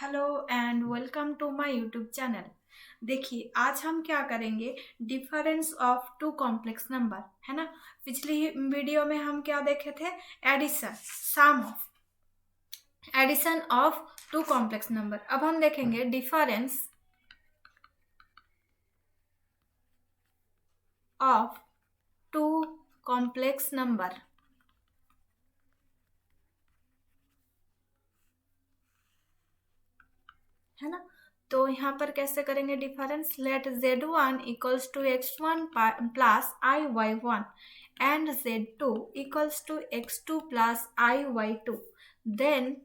Hello and welcome to my YouTube channel. देखिए आज हम क्या करेंगे, difference of two complex number, है ना। पिछली वीडियो में हम क्या देखे थे, addition, sum of, addition of two complex number. अब हम देखेंगे difference of two complex number, है ना। तो यहाँ पर कैसे करेंगे difference, let z1 equals to x1 plus iy1 and z2 equals to x2 plus iy2, then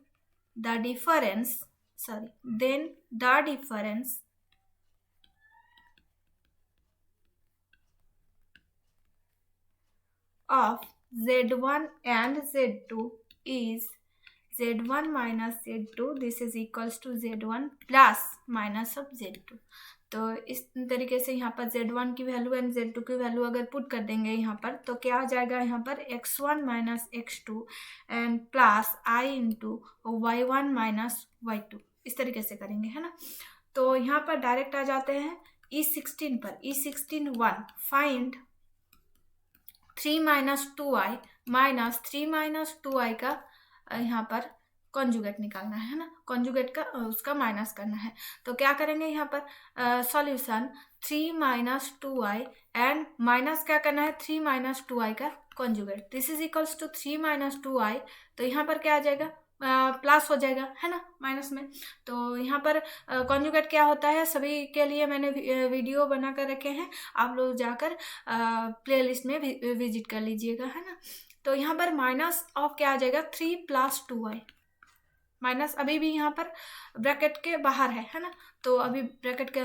the difference then the difference of z1 and z2 is z1 minus z2, this is equals to z1 plus minus of z2। तो इस तरीके से यहाँ पर z1 की value and z2 की value अगर put कर देंगे यहाँ पर, तो क्या आ जाएगा, यहाँ पर x1 minus x2 and plus i into y1 minus y2, इस तरीके से करेंगे, है ना। तो यहाँ पर डायरेक्ट आ जाते हैं E16 पर, E16 1, find 3 minus 2i minus 3 minus 2i का यहाँ पर कॉन्जुगेट निकालना है ना, कॉन्जुगेट का उसका माइनस करना है। तो क्या करेंगे यहाँ पर solution 3 minus 2i and minus क्या करना है, 3 माइनस 2i का conjugate, this is equals to 3 minus 2i। तो यहाँ पर क्या आ जाएगा, प्लस हो जाएगा, है ना, माइनस में। तो यहाँ पर कॉन्जुगेट क्या होता है, सभी के लिए मैंने वीडियो बना कर रखे हैं, आप लोग जाकर प्लेलिस्ट में विजिट कर लीजिएगा, है ना। तो यहाँ पर माइनस ऑफ क्या आ जाएगा, 3 प्लस 2i, माइनस अभी भी यहाँ पर ब्रैकेट के बाहर है ना। तो अभी ब्रैकेट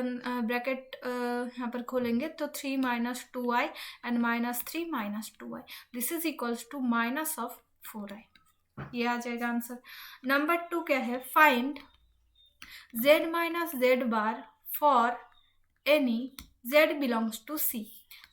यहाँ पर खोलेंगे तो 3 minus 2i and minus 3 minus 2i, this is equals to minus of 4i, ये आ जाएगा आंसर। नंबर 2 क्या है, find z minus z bar for any z belongs to c।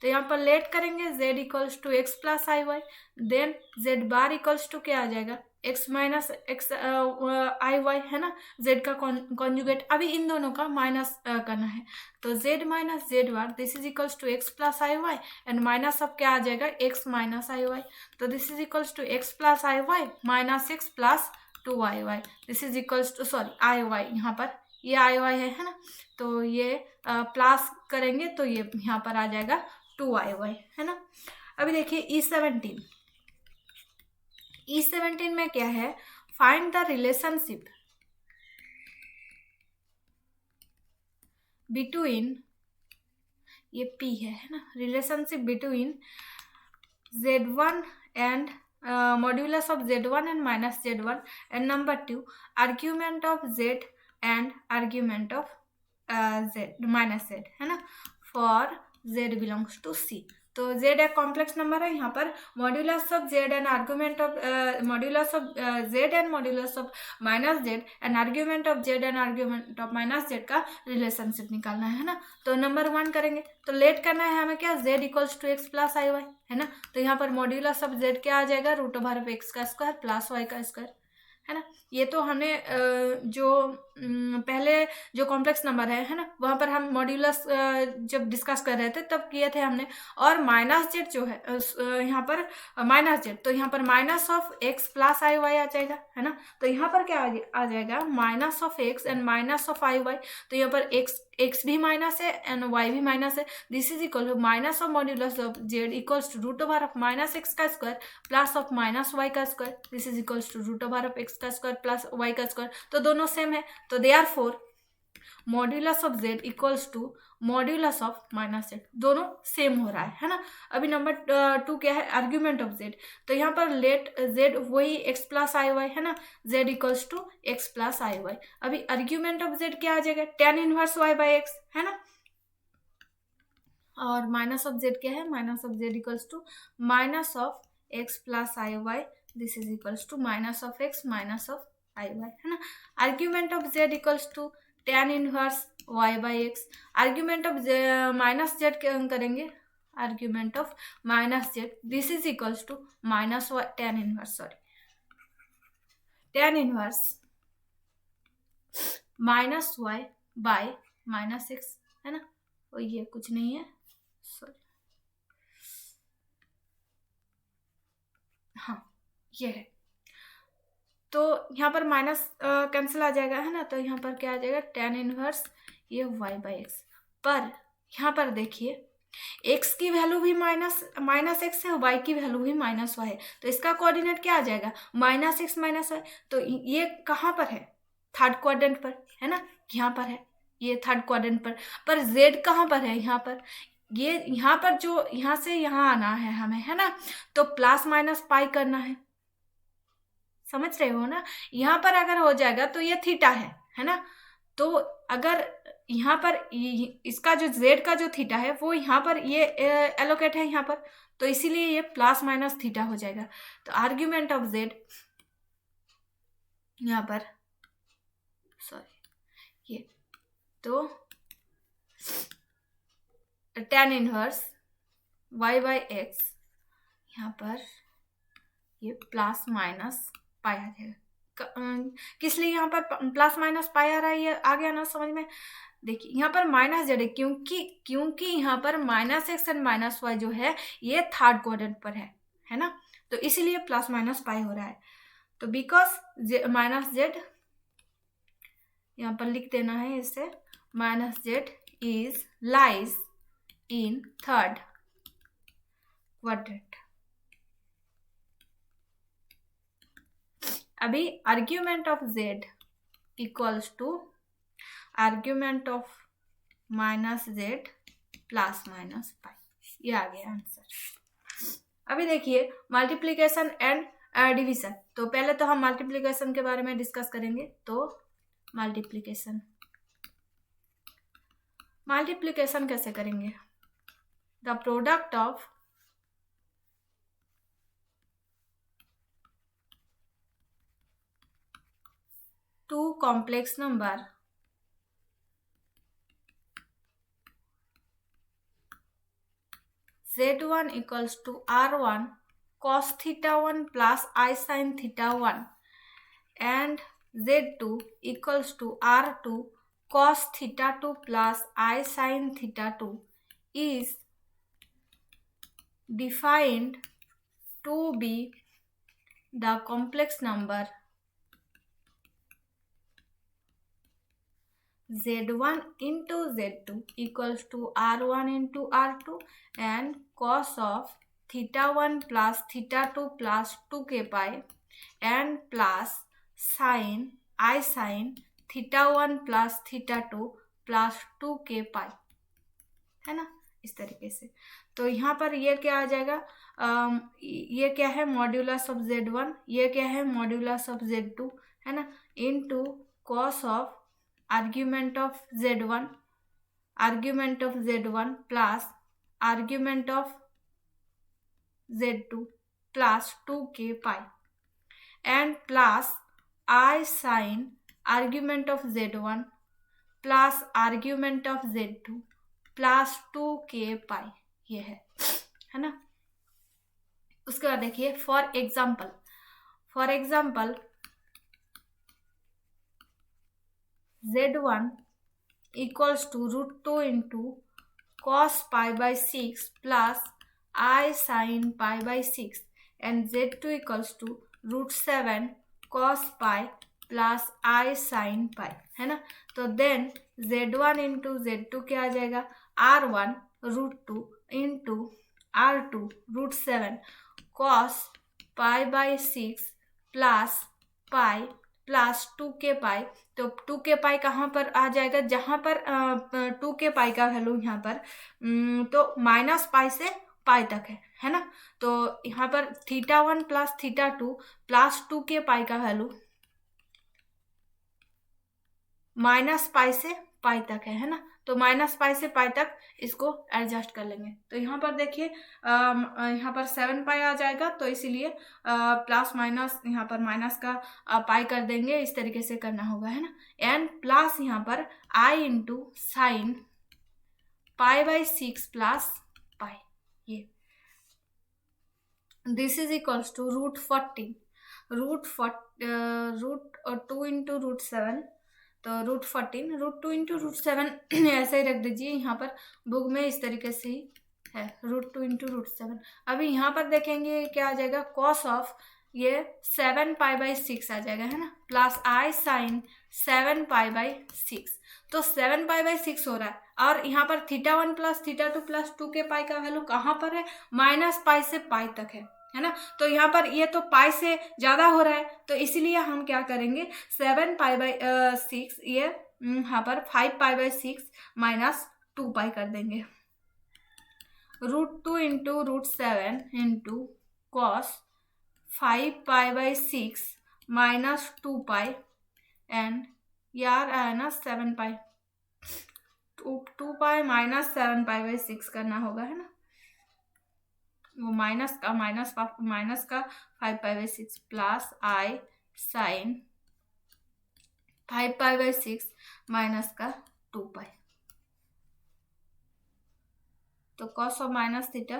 तो यहाँ पर लेट करेंगे z equals to x plus I y, then z bar equals to क्या आ जाएगा, x minus x i y, है ना। z का कॉन्जुगेट अभी इन दोनों का माइनस करना है, तो z minus z bar this is equals to x plus I y and minus अब क्या आ जाएगा, x माइनस आई वाई। तो this is equals to x plus I y minus x plus 2i y, this is equals to sorry i y, यहाँ पर ये आई y है ना। तो ये प्लस करेंगे तो ये यहाँ पर आ जाएगा 2i y, है ना। अभी देखिए E17 में क्या है, फाइंड द रिलेशनशिप बिटवीन, ये P है ना, relationship between z1 and modulus of z1 and minus z1 and number 2 argument of z and argument of z minus z, है ना, for z belongs to c। तो z एक complex number है, यहाँ पर modulus of z and argument of modulus of z and modulus of minus z and argument of z and argument of minus z का relationship निकालना है ना। तो नंबर 1 करेंगे, तो लेट करना है हमें क्या, z equals to x plus I y, है ना। तो यहाँ पर मॉड्यूलस ऑफ z क्या आ जाएगा, रूट ओवर ऑफ एक्स का स्क्वायर प्लस वाई का स्क्वायर, है ना। ये तो हमने जो पहले जो कॉम्प्लेक्स नंबर है ना, वहाँ पर हम मॉड्यूलस जब डिस्कस कर रहे थे तब किए थे हमने। और माइनस जेड जो है यहाँ पर माइनस जेड, तो यहाँ पर minus of x plus I Y आ जाएगा, है ना। तो यहाँ पर क्या आ जाएगा, minus of X and minus of I Y. तो यहाँ पर एक्स भी माइनस है एंड वाई भी माइनस है, this is equal to minus of modulus of Z equals to root over of minus X का square plus of minus Y का square, this is equals to root over of x का square plus y का square. तो दोनों same है, तो therefore modulus of z equals to modulus of minus z, दोनों same हो रहा है ना। अभी नंबर 2 क्या है, आर्ग्यूमेंट ऑफ z। तो यहाँ पर लेट z वही x प्लस आई वाई, है ना, z equals to x plus I y. अभी आर्ग्यूमेंट ऑफ z क्या आ जाएगा, tan inverse y by x, है ना। और माइनस ऑफ z क्या है, minus of z equals to minus of x plus I y, this is equals to minus of x minus of I y, है ना। Argument of z equals to tan inverse y by x. Argument of minus z करेंगे, argument of minus z, this is equals to minus tan inverse minus y by minus x, है ना, और ये कुछ नहीं है, सॉरी, हाँ ये है। तो यहाँ पर माइनस कैंसिल आ जाएगा, है ना, तो यहाँ पर क्या आ जाएगा, tan इनवर्स ये वाई बाई एक्स। पर यहाँ पर देखिए x की वैल्यू भी माइनस एक्स है, y की वैल्यू भी माइनस वाई है, तो इसका कोऑर्डिनेट क्या आ जाएगा, माइनस एक्स माइनस वाई। तो ये कहाँ पर है, थर्ड क्वाड्रेंट पर, है ना, यहाँ पर है, ये थर्ड क्वाड्रेंट पर z कहाँ पर है, यहाँ पर, ये यहाँ पर जो यहाँ से यहाँ आना है हमें, है ना, तो प्लस माइनस पाई करना है, समझ रहे हो ना। यहाँ पर अगर हो जाएगा तो ये थीटा है ना, तो अगर यहाँ पर इसका जो z का जो थीटा है वो यहाँ पर ये एलोकेट है यहाँ पर, तो इसीलिए ये प्लस माइनस थीटा हो जाएगा। तो आर्ग्यूमेंट ऑफ z यहाँ पर, सॉरी ये, तो tan inverse y by x यहाँ पर ये प्लस माइनस पाई आ जाएगा। किस लिए यहाँ पर प्लस माइनस पाई आ रहा है, ये आ गया ना समझ में। देखिए यहाँ पर माइनस जेड है, क्योंकि यहाँ पर minus x and minus y जो है ये थर्ड क्वाड्रेंट पर है ना, तो इसीलिए प्लस माइनस पाई हो रहा है। तो बिकॉज माइनस जेड यहाँ पर लिख देना है इसे, minus Z is lies in third quadrant. अभी argument of z equals to argument of minus Z plus minus pi, ये आ गया आंसर। अभी देखिए मल्टीप्लीकेशन एंड डिवीजन। तो पहले तो हम मल्टीप्लीकेशन के बारे में डिस्कस करेंगे। तो मल्टीप्लीकेशन कैसे करेंगे, the product of two complex number z1 equals to r1 cos theta 1 plus I sin theta 1 and z2 equals to r2 cos theta 2 plus I sin theta 2 is defined to be the complex number z1 into z2 equals to r1 into r2 and cos of theta 1 plus theta 2 plus 2k pi and plus sin I sin theta 1 plus theta 2 plus 2k pi, है ना, इस तरीके से। तो यहाँ पर ये क्या आ जाएगा, ये क्या है, मॉड्यूलस ऑफ z1, ये क्या है, मॉड्यूलस ऑफ z2, है ना, into cos of argument of z1 plus argument of z2 plus 2k pi and plus I sine argument of z1 plus argument of z2 plus 2k pi, ये है ना। उसके बाद देखिए for example z1 equals to √2 into cos pi by 6 plus I sin pi by 6 and z2 equals to √7 cos pi plus I sin pi, है ना। तो then z1 into z2 क्या आ जाएगा, r1 √2 into r2 √7 cos pi by 6 plus pi plus 2k पाई। तो 2k पाई कहाँ पर आ जाएगा, जहां पर 2k पाई का वैल्यू यहाँ पर तो माइनस पाई से पाई तक है ना। तो यहाँ पर theta 1 plus theta 2 plus 2k पाई का वैल्यू माइनस पाई से पाई तक है ना। तो माइनस पाई से पाई तक इसको एडजस्ट कर लेंगे। तो यहाँ पर देखिए यहाँ पर 7 पाई आ जाएगा, तो इसीलिए प्लस माइनस यहाँ पर माइनस का पाई कर देंगे, इस तरीके से करना होगा, है ना। एंड प्लस यहाँ पर I into sine pi by 6 plus pi, ये this is equals to √14 √2 into √7, तो √14 √2 इंटू √7 ऐसे ही रख दीजिए। यहाँ पर बुक में इस तरीके से ही है, √2 इंटू √7। अभी यहाँ पर देखेंगे क्या आ जाएगा, कॉस ऑफ ये 7π/6 आ जाएगा, है ना, प्लस आई साइन 7π/6। तो 7π/6 हो रहा है, और यहाँ पर θ1 प्लस θ2 प्लस 2 के पाई का वैल्यू कहाँ पर है, -π से π तक है ना। तो यहाँ पर ये तो पाई से ज्यादा हो रहा है, तो इसीलिए हम क्या करेंगे, 7π/6 ये यहाँ पर 5π/6 -2π कर देंगे। √2 इंटू √7 इंटू कॉस 5π/6 -2π एंड यार आया ना 7π, 2π -7π/6 करना होगा, है ना, वो माइनस का 5π/6 प्लस आई साइन 5π/6 माइनस का 2π। तो cos of minus theta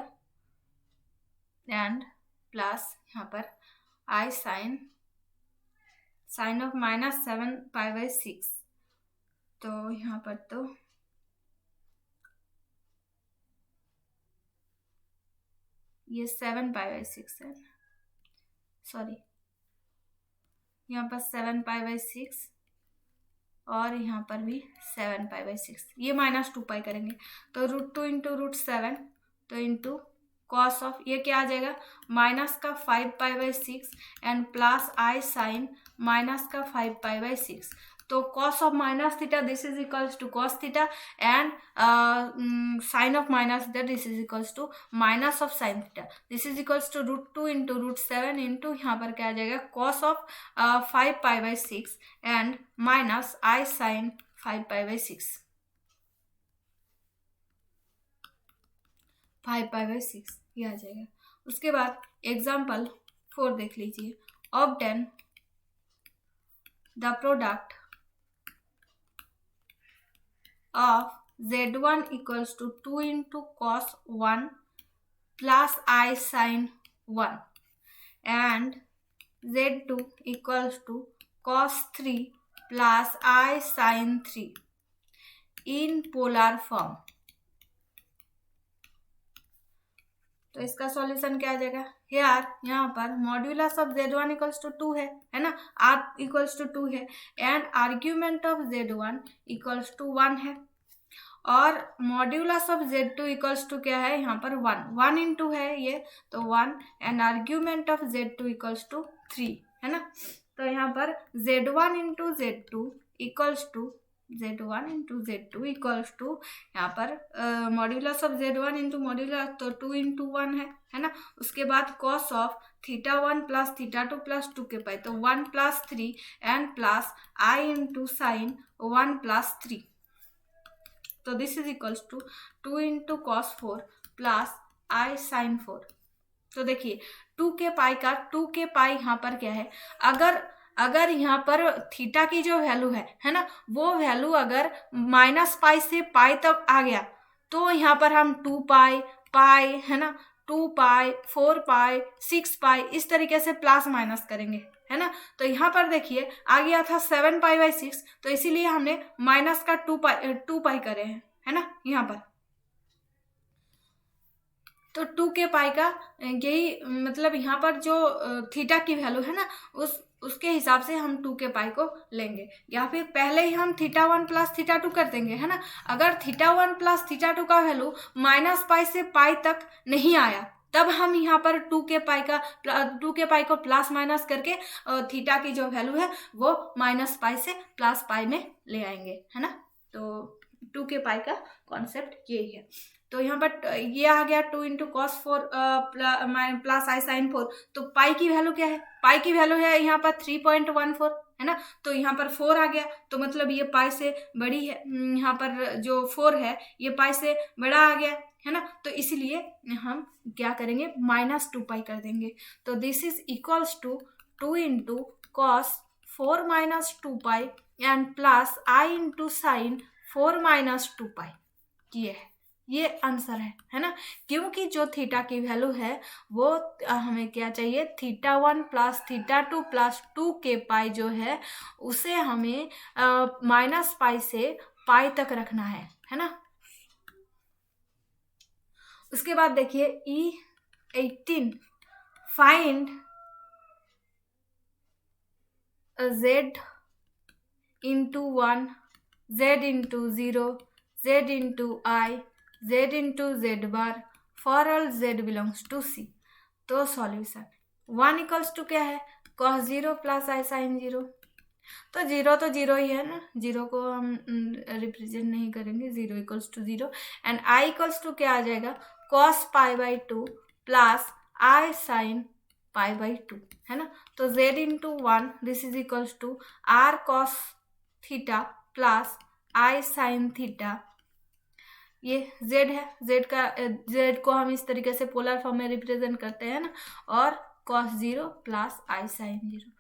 and plus यहाँ पर आई साइन ऑफ -7π/6। तो यहाँ पर तो ये 7π/6 है, सॉरी यहाँ पर 7π/6 और यहाँ पर भी 7π/6, ये -2π करेंगे। तो √2 इंटू √7 तो इंटू कॉस ऑफ ये क्या आ जाएगा, माइनस का 5π/6 and plus I sine minus का 5π/6। तो cos of minus theta this is equals to cos theta and sin of minus theta this is equals to minus of sin theta, this is equals to √2 into √7 into यहाँ पर क्या आ जाएगा, cos of 5π/6 and minus I sine 5π/6 ये आ जाएगा। उसके बाद एग्जाम्पल 4 देख लीजिए, obtain the product of z1 equals to 2 into cos 1 plus I sin 1 and z2 equals to cos 3 plus I sin 3 in polar form। तो इसका सॉल्यूशन क्या आ जाएगा, यार यहाँ पर modulus of z1 equals to 2 है ना, r इक्वल्स टू 2 है and argument of z1 equals to 1 है, और modulus of z2 equals to क्या है, यहाँ पर 1 इंटू है ये, तो 1 and argument of z2 equals to 3 है ना। तो यहाँ पर z1 into z2 equals to z1 into z2 equals to यहाँ पर modulus of z1 into modulus तो 2 इंटू 1 है ना। उसके बाद कॉस ऑफ θ1 प्लस θ2 प्लस 2 के पाई, तो 1 plus 3 and plus I into sine 1 plus 3। तो this is equals to 2 into cos 4 plus I sine 4। तो देखिए 2 के पाई यहाँ पर क्या है, अगर यहाँ पर थीटा की जो वैल्यू है ना, वो वैल्यू अगर -π से π तक आ गया तो यहाँ पर हम 2π है ना, 2π 4π 6π इस तरीके से प्लस माइनस करेंगे, है ना। तो यहाँ पर देखिए आ गया था 7π/6, तो इसीलिए हमने माइनस का 2π करे हैं, है ना यहाँ पर। तो 2 के पाई का यही मतलब यहाँ पर जो थीटा की वैल्यू है ना, उसके हिसाब से हम 2 के पाई को लेंगे, या फिर पहले ही हम θ1 प्लस θ2 कर देंगे, है ना। अगर θ1 प्लस θ2 का वैल्यू -π से π तक नहीं आया तब हम यहाँ पर 2 के पाई को प्लस माइनस करके थीटा की जो वैल्यू है वो -π से +π में ले आएंगे, है ना। तो 2 के पाई का कॉन्सेप्ट यही है। तो यहाँ पर ये आ गया 2 इंटू कॉस 4 प्लस आई साइन 4। तो पाई की वैल्यू क्या है, पाई की वैल्यू है यहाँ पर 3.14 है ना। तो यहाँ पर 4 आ गया, तो मतलब ये पाई से बड़ी है, यहाँ पर जो 4 है ये पाई से बड़ा आ गया, है ना। तो इसीलिए हम क्या करेंगे, -2π कर देंगे। तो this is equals to 2 into cos 4 -2π and plus I into sine 4 -2π ये है। ये आंसर है ना। क्योंकि जो थीटा की वैल्यू है वो हमें क्या चाहिए, θ1 प्लस θ2 प्लस 2k जो है उसे हमें -π से π तक रखना है ना। उसके बाद देखिए E18 find z into 1, z into 0, z into I, z into z bar for all z belongs to C। तो सॉल्यूशन 1 इक्वल्स टू क्या है, cos 0 प्लस आई साइन 0। तो जीरो तो जीरो ही है ना, जीरो को हम रिप्रेजेंट नहीं करेंगे, 0 equals to 0 and i equals to क्या आ जाएगा, cos π/2 प्लस आई साइन π/2 है ना। तो z into 1 this is equals to r cos theta plus I sine theta. ये z है, z को हम इस तरीके से पोलर फॉर्म में रिप्रेजेंट करते हैं ना, और cos 0 प्लस आई साइन 0।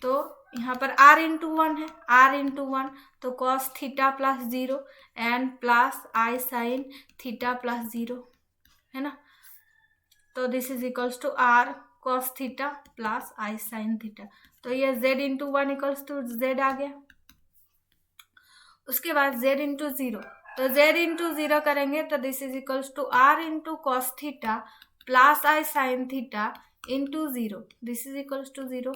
तो यहाँ पर r इंटू 1 है, r इंटू 1 तो cos theta plus 0 and plus I sine theta plus 0 है ना। तो this is equals to r cos theta plus I sine theta. तो ये z into 1 equals to z आ गया। उसके बाद z इंटू 0, तो z इंटू 0 करेंगे तो this is equals to r into cos theta plus I sine theta into 0, this is equals to 0।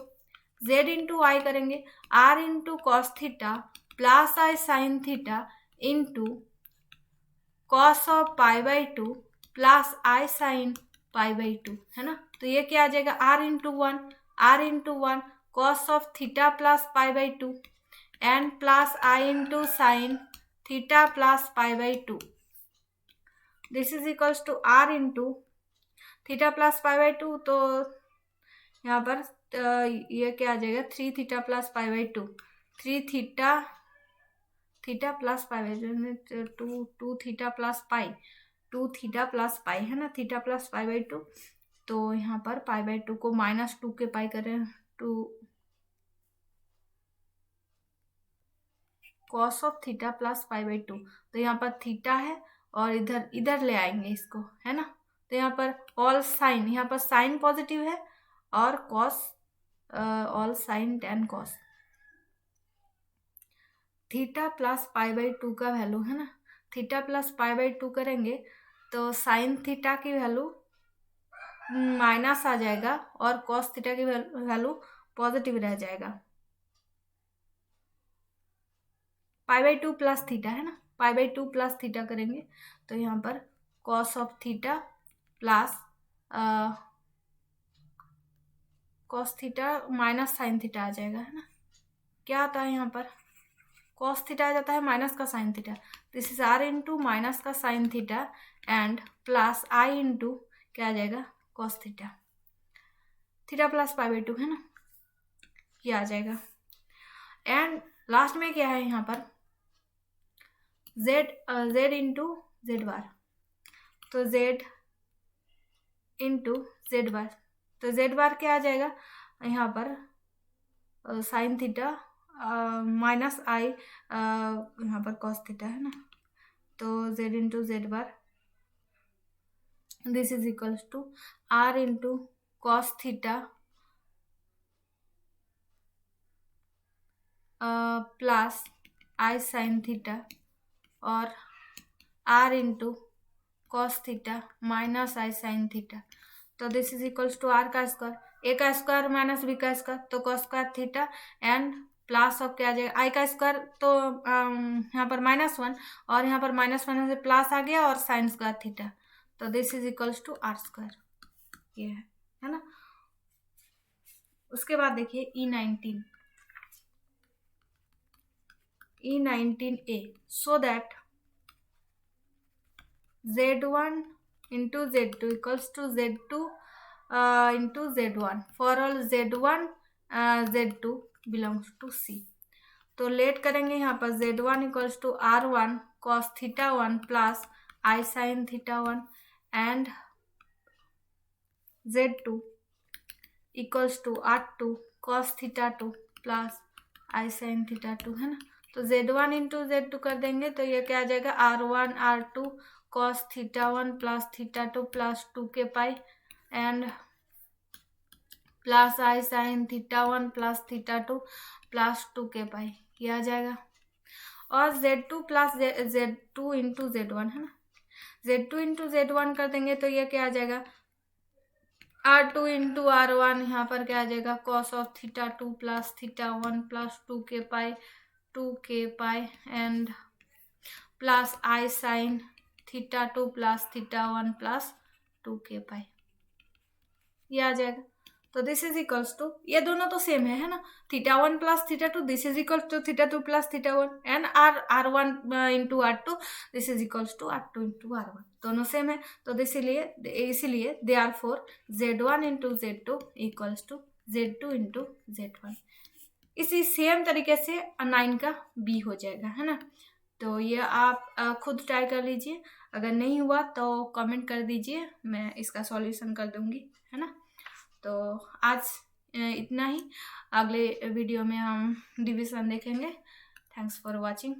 z into I करेंगे r into cos theta plus I sine theta into cos of π/2 plus I sine π/2 है ना। तो ये क्या आ जाएगा, r into 1 cos of theta plus π/2 and plus I into sine theta plus π/2, this is equals to r into theta plus π/2। तो यहाँ पर ये क्या आ जाएगा, 3 theta plus π/2, 3 theta plus π/2, 2 theta plus pi, 2 theta plus pi है ना, theta plus π/2। तो यहाँ पर π/2 को -2 के पाई करें, 2 कॉस ऑफ थीटा प्लस π/2। तो यहाँ पर थीटा है और इधर ले आएंगे इसको है ना। तो यहाँ पर ऑल साइन, यहाँ पर साइन पॉजिटिव है और cos all sine tan cos. Theta plus π/2 का वैल्यू है ना, थीटा प्लस π/2 करेंगे तो साइन थीटा की वैल्यू माइनस आ जाएगा और कॉस थीटा की वैल्यू पॉजिटिव रह जाएगा। π/2 प्लस थीटा है ना, π/2 प्लस थीटा करेंगे तो यहाँ पर cos of theta plus cos theta minus sine theta आ जाएगा है ना। क्या आता है यहाँ पर, कॉस थीटा आ जाता है माइनस का sine theta, this is r into minus का sine theta and plus I into क्या आ जाएगा, कॉस थीटा, थीटा प्लस π/2 है ना, ये आ जाएगा। एंड लास्ट में क्या है यहाँ पर, z इंटू जेड बार, तो z इंटू जेड बार, तो जेड बार क्या आ जाएगा यहाँ पर साइन थीटा माइनस आई यहाँ पर कॉस थीटा है ना। तो z into Z bar this is equals to r into cos theta plus I sine theta और r into cos theta minus I sine theta. तो this is equals to r का square, a का square minus b का square, तो cos square theta and plus of क्या आ जाएगा, आई का स्क्वायर, तो यहाँ पर -1 और यहाँ पर -1 से प्लस आ गया और साइन स्क्वायर थीटा। तो this is equals to r square, ये है ना। उसके बाद देखिए E19a, so that z1 into z2 equals to z2 into z1 for all z1 z2 belongs to C। तो लेट करेंगे यहाँ पर z1 equals to r1 cos theta 1 plus I sine theta 1 and z2 equals to r2 cos theta 2 plus I sine theta 2 है ना। तो z1 into z2 कर देंगे तो ये क्या आ जाएगा, r1 r2 cos theta 1 plus theta 2 plus 2k pi and plus I sine theta 1 plus theta 2 plus 2k pi, ये आ जाएगा। और Z2 plus Z2 into Z1 है ना, Z2 इंटू Z1 कर देंगे तो ये क्या आ जाएगा, R2 इंटू R1, यहाँ पर क्या आ जाएगा, cos of theta 2 plus theta 1 plus 2k pi and plus I sine theta 2 plus theta 1 plus 2k pi, ये आ जाएगा। तो दिस इज इक्वल्स टू, ये दोनों तो सेम है ना, theta 1 plus theta 2, this is equals to theta 2 plus theta 1 and R1 into R2, this is equals to R2 into R1, दोनों सेम है। तो इसीलिए therefore Z1 into Z2 equals to Z2 into Z1। इसी same तरीके से 9 का B हो जाएगा, है ना। तो ये आप खुद ट्राई कर लीजिए, अगर नहीं हुआ तो कमेंट कर दीजिए, मैं इसका सॉल्यूशन कर दूंगी, है ना। तो आज इतना ही, अगले वीडियो में हम डिवीजन देखेंगे। Thanks for watching.